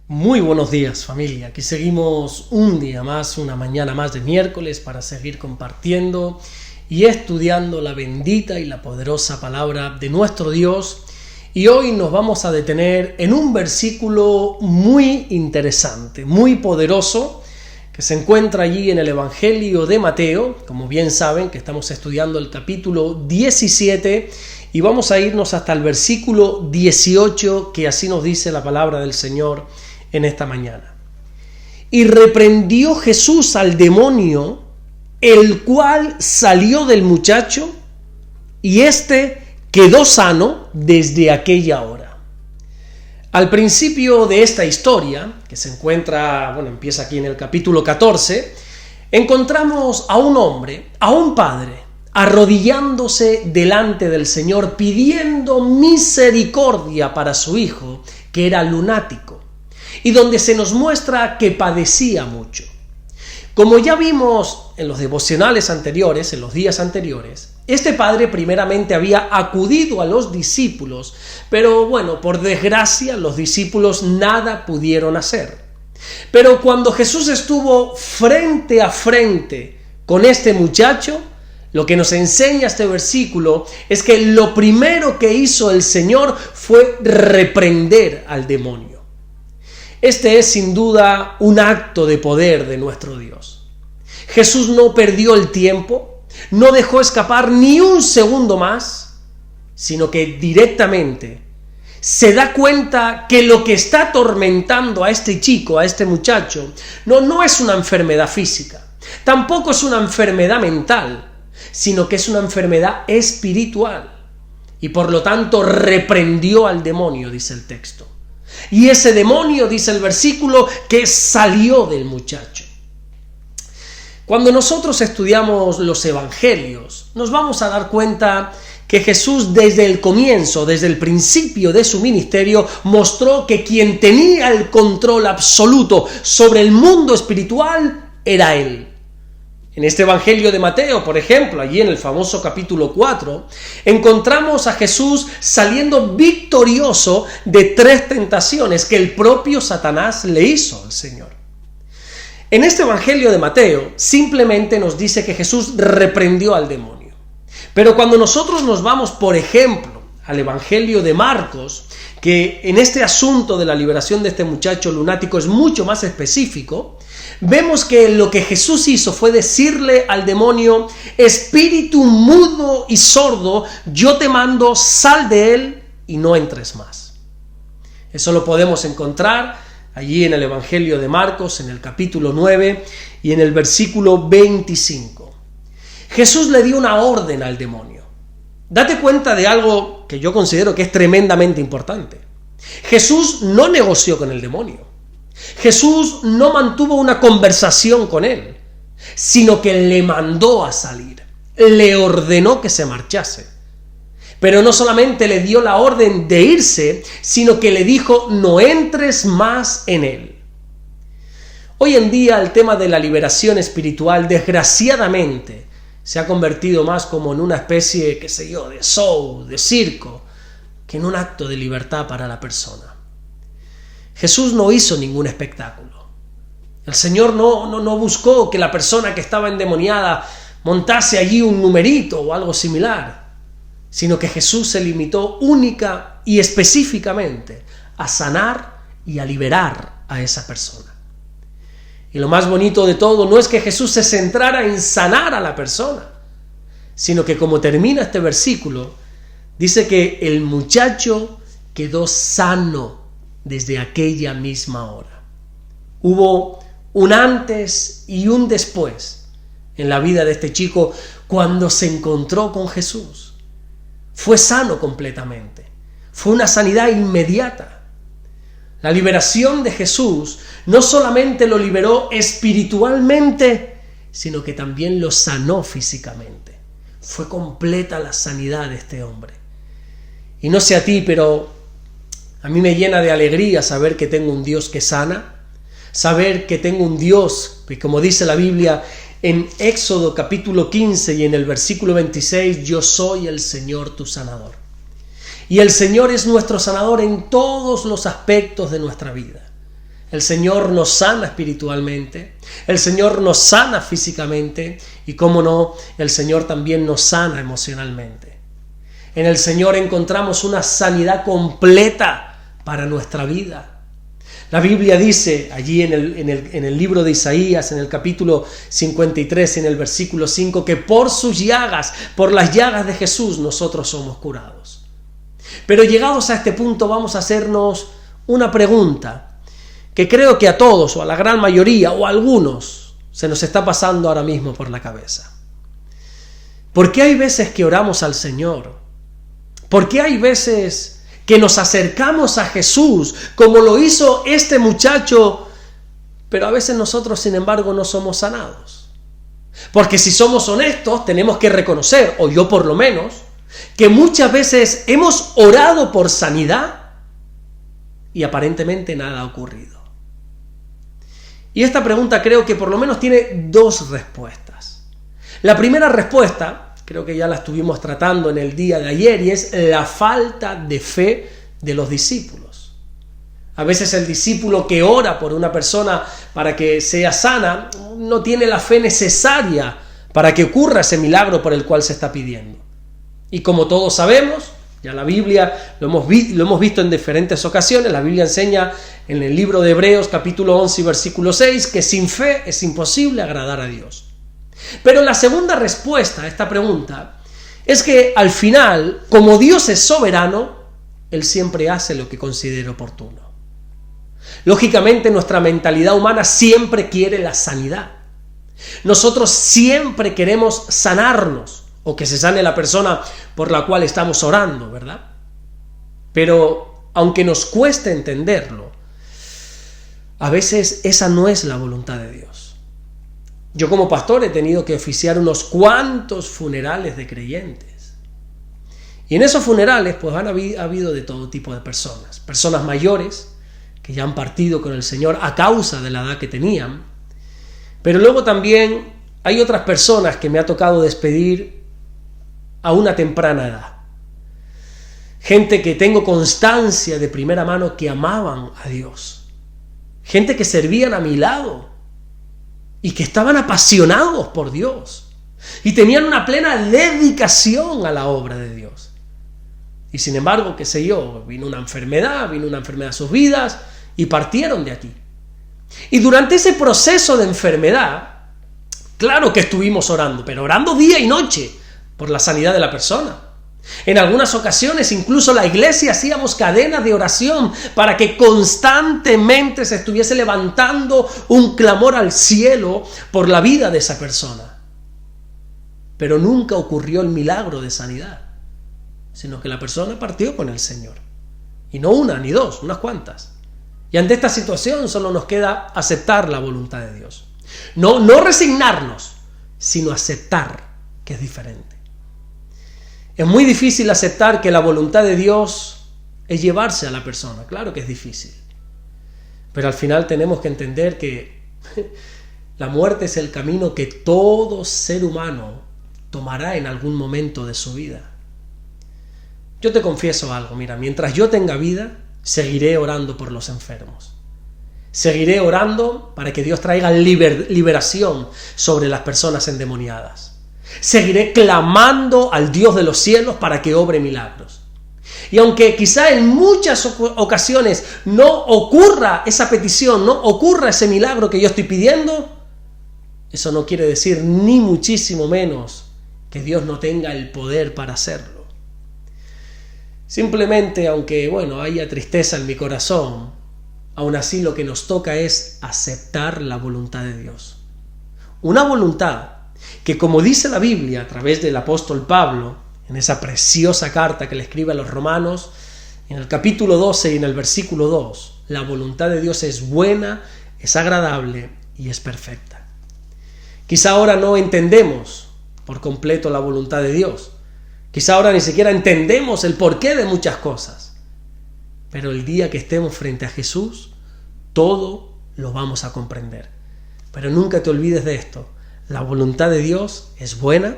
Muy buenos días, familia. Aquí seguimos un día más, una mañana más de miércoles para seguir compartiendo y estudiando la bendita y la poderosa palabra de nuestro Dios. Y hoy nos vamos a detener en un versículo muy interesante, muy poderoso, que se encuentra allí en el Evangelio de Mateo. Como bien saben, que estamos estudiando el capítulo 17 y vamos a irnos hasta el versículo 18, que así nos dice la palabra del Señor en esta mañana. Y reprendió Jesús al demonio, el cual salió del muchacho, y éste quedó sano desde aquella hora. Al principio de esta historia, que se encuentra, empieza aquí en el capítulo 14, encontramos a un hombre, a un padre, arrodillándose delante del Señor, pidiendo misericordia para su hijo, que era lunático, y donde se nos muestra que padecía mucho. Como ya vimos en los devocionales anteriores, en los días anteriores, este padre primeramente había acudido a los discípulos, pero por desgracia los discípulos nada pudieron hacer. Pero cuando Jesús estuvo frente a frente con este muchacho, lo que nos enseña este versículo es que lo primero que hizo el Señor fue reprender al demonio. Este es sin duda un acto de poder de nuestro Dios. Jesús no perdió el tiempo, no dejó escapar ni un segundo más, sino que directamente se da cuenta que lo que está atormentando a este chico, a este muchacho, no es una enfermedad física, tampoco es una enfermedad mental, sino que es una enfermedad espiritual. Y por lo tanto reprendió al demonio, dice el texto. Y ese demonio, dice el versículo, que salió del muchacho. Cuando nosotros estudiamos los evangelios, nos vamos a dar cuenta que Jesús desde el comienzo, desde el principio de su ministerio, mostró que quien tenía el control absoluto sobre el mundo espiritual era Él. En este Evangelio de Mateo, por ejemplo, allí en el famoso capítulo 4, encontramos a Jesús saliendo victorioso de 3 tentaciones que el propio Satanás le hizo al Señor. En este Evangelio de Mateo simplemente nos dice que Jesús reprendió al demonio. Pero cuando nosotros nos vamos, por ejemplo, al Evangelio de Marcos, que en este asunto de la liberación de este muchacho lunático es mucho más específico, vemos que lo que Jesús hizo fue decirle al demonio: espíritu mudo y sordo, yo te mando, sal de él y no entres más. Eso lo podemos encontrar allí en el Evangelio de Marcos, en el capítulo 9 y en el versículo 25. Jesús le dio una orden al demonio. Date cuenta de algo que yo considero que es tremendamente importante. Jesús no negoció con el demonio. Jesús no mantuvo una conversación con él, sino que le mandó a salir, le ordenó que se marchase. Pero no solamente le dio la orden de irse, sino que le dijo: no entres más en él. Hoy en día el tema de la liberación espiritual, desgraciadamente, se ha convertido más como en una especie, de show, de circo, que en un acto de libertad para la persona. Jesús no hizo ningún espectáculo. El Señor no buscó que la persona que estaba endemoniada montase allí un numerito o algo similar, sino que Jesús se limitó única y específicamente a sanar y a liberar a esa persona. Y lo más bonito de todo no es que Jesús se centrara en sanar a la persona, sino que, como termina este versículo, dice que el muchacho quedó sano desde aquella misma hora. Hubo un antes y un después en la vida de este chico cuando se encontró con Jesús. Fue sano completamente. Fue una sanidad inmediata. La liberación de Jesús no solamente lo liberó espiritualmente, sino que también lo sanó físicamente. Fue completa la sanidad de este hombre. Y no sé a ti, pero a mí me llena de alegría saber que tengo un Dios que sana, saber que tengo un Dios que, como dice la Biblia en Éxodo capítulo 15 y en el versículo 26, yo soy el Señor tu sanador. Y el Señor es nuestro sanador en todos los aspectos de nuestra vida. El Señor nos sana espiritualmente, el Señor nos sana físicamente y, cómo no, el Señor también nos sana emocionalmente. En el Señor encontramos una sanidad completa para nuestra vida. La Biblia dice allí en el libro de Isaías, en el capítulo 53, en el versículo 5, que por sus llagas, por las llagas de Jesús, nosotros somos curados. Pero llegados a este punto vamos a hacernos una pregunta que creo que a todos, o a la gran mayoría, o a algunos, se nos está pasando ahora mismo por la cabeza. ¿Por qué hay veces que oramos al Señor? ¿Por qué hay veces que nos acercamos a Jesús, como lo hizo este muchacho, pero a veces nosotros, sin embargo, no somos sanados? Porque si somos honestos, tenemos que reconocer, o yo por lo menos, que muchas veces hemos orado por sanidad y aparentemente nada ha ocurrido. Y esta pregunta creo que por lo menos tiene dos respuestas. La primera respuesta, creo que ya la estuvimos tratando en el día de ayer, y es la falta de fe de los discípulos. A veces el discípulo que ora por una persona para que sea sana no tiene la fe necesaria para que ocurra ese milagro por el cual se está pidiendo. Y como todos sabemos, ya la Biblia lo hemos visto en diferentes ocasiones, la Biblia enseña en el libro de Hebreos capítulo 11 y versículo 6 que sin fe es imposible agradar a Dios. Pero la segunda respuesta a esta pregunta es que al final, como Dios es soberano, Él siempre hace lo que considere oportuno. Lógicamente, nuestra mentalidad humana siempre quiere la sanidad. Nosotros siempre queremos sanarnos, o que se sane la persona por la cual estamos orando, ¿verdad? Pero aunque nos cueste entenderlo, a veces esa no es la voluntad de Dios. Yo como pastor he tenido que oficiar unos cuantos funerales de creyentes. Y en esos funerales pues ha habido de todo tipo de personas. Personas mayores que ya han partido con el Señor a causa de la edad que tenían. Pero luego también hay otras personas que me ha tocado despedir a una temprana edad. Gente que tengo constancia de primera mano que amaban a Dios. Gente que servían a mi lado y que estaban apasionados por Dios y tenían una plena dedicación a la obra de Dios. Y sin embargo, qué sé yo, vino una enfermedad a sus vidas y partieron de aquí. Y durante ese proceso de enfermedad, claro que estuvimos orando, pero orando día y noche por la sanidad de la persona. En algunas ocasiones incluso la iglesia hacíamos cadenas de oración para que constantemente se estuviese levantando un clamor al cielo por la vida de esa persona. Pero nunca ocurrió el milagro de sanidad, sino que la persona partió con el Señor. Y no una ni dos, unas cuantas. Y ante esta situación solo nos queda aceptar la voluntad de Dios. No resignarnos, sino aceptar, que es diferente. Es muy difícil aceptar que la voluntad de Dios es llevarse a la persona. Claro que es difícil. Pero al final tenemos que entender que la muerte es el camino que todo ser humano tomará en algún momento de su vida. Yo te confieso algo, mira, mientras yo tenga vida, seguiré orando por los enfermos. Seguiré orando para que Dios traiga liberación sobre las personas endemoniadas. Seguiré clamando al Dios de los cielos para que obre milagros. Y aunque quizá en muchas ocasiones no ocurra esa petición, no ocurra ese milagro que yo estoy pidiendo, eso no quiere decir ni muchísimo menos que Dios no tenga el poder para hacerlo. Simplemente, aunque haya tristeza en mi corazón, aún así lo que nos toca es aceptar la voluntad de Dios. Una voluntad que, como dice la Biblia a través del apóstol Pablo, en esa preciosa carta que le escribe a los romanos, en el capítulo 12 y en el versículo 2, la voluntad de Dios es buena, es agradable y es perfecta. Quizá ahora no entendemos por completo la voluntad de Dios. Quizá ahora ni siquiera entendemos el porqué de muchas cosas. Pero el día que estemos frente a Jesús, todo lo vamos a comprender. Pero nunca te olvides de esto. La voluntad de Dios es buena,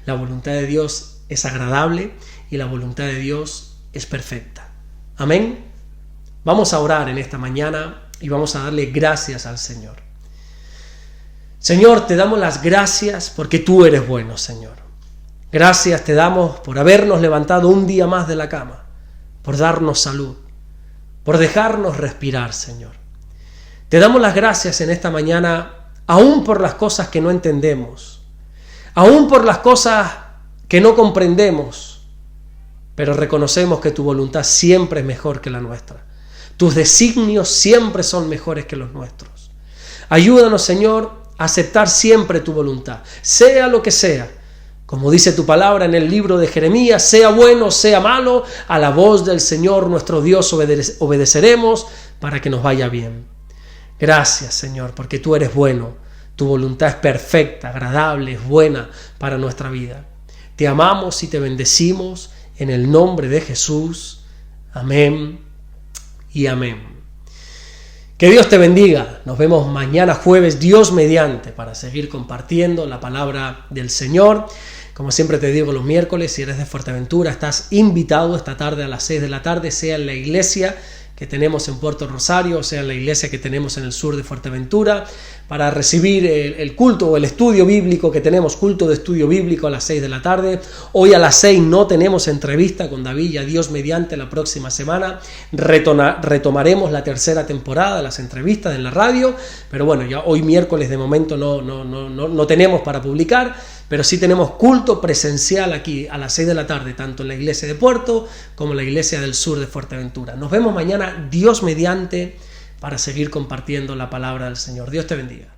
la voluntad de Dios es agradable y la voluntad de Dios es perfecta. Amén. Vamos a orar en esta mañana y vamos a darle gracias al Señor. Señor, te damos las gracias porque tú eres bueno, Señor. Gracias te damos por habernos levantado un día más de la cama, por darnos salud, por dejarnos respirar, Señor. Te damos las gracias en esta mañana, aún por las cosas que no entendemos, aún por las cosas que no comprendemos, pero reconocemos que tu voluntad siempre es mejor que la nuestra. Tus designios siempre son mejores que los nuestros. Ayúdanos, Señor, a aceptar siempre tu voluntad, sea lo que sea. Como dice tu palabra en el libro de Jeremías, sea bueno, sea malo, a la voz del Señor nuestro Dios obedeceremos para que nos vaya bien. Gracias, Señor, porque tú eres bueno. Tu voluntad es perfecta, agradable, es buena para nuestra vida. Te amamos y te bendecimos en el nombre de Jesús. Amén y amén. Que Dios te bendiga. Nos vemos mañana jueves, Dios mediante, para seguir compartiendo la palabra del Señor. Como siempre te digo los miércoles, si eres de Fuerteventura, estás invitado esta tarde a las 6 de la tarde, sea en la iglesia que tenemos en Puerto Rosario, sea en la iglesia que tenemos en el sur de Fuerteventura, para recibir el culto o el estudio bíblico que tenemos, culto de estudio bíblico a las 6 de la tarde. Hoy a las 6 no tenemos entrevista con David, ya Dios mediante la próxima semana retomaremos la tercera temporada de las entrevistas en la radio, pero bueno, ya hoy miércoles de momento no tenemos para publicar, pero sí tenemos culto presencial aquí a las 6 de la tarde, tanto en la iglesia de Puerto como en la iglesia del sur de Fuerteventura. Nos vemos mañana, Dios mediante, para seguir compartiendo la palabra del Señor. Dios te bendiga.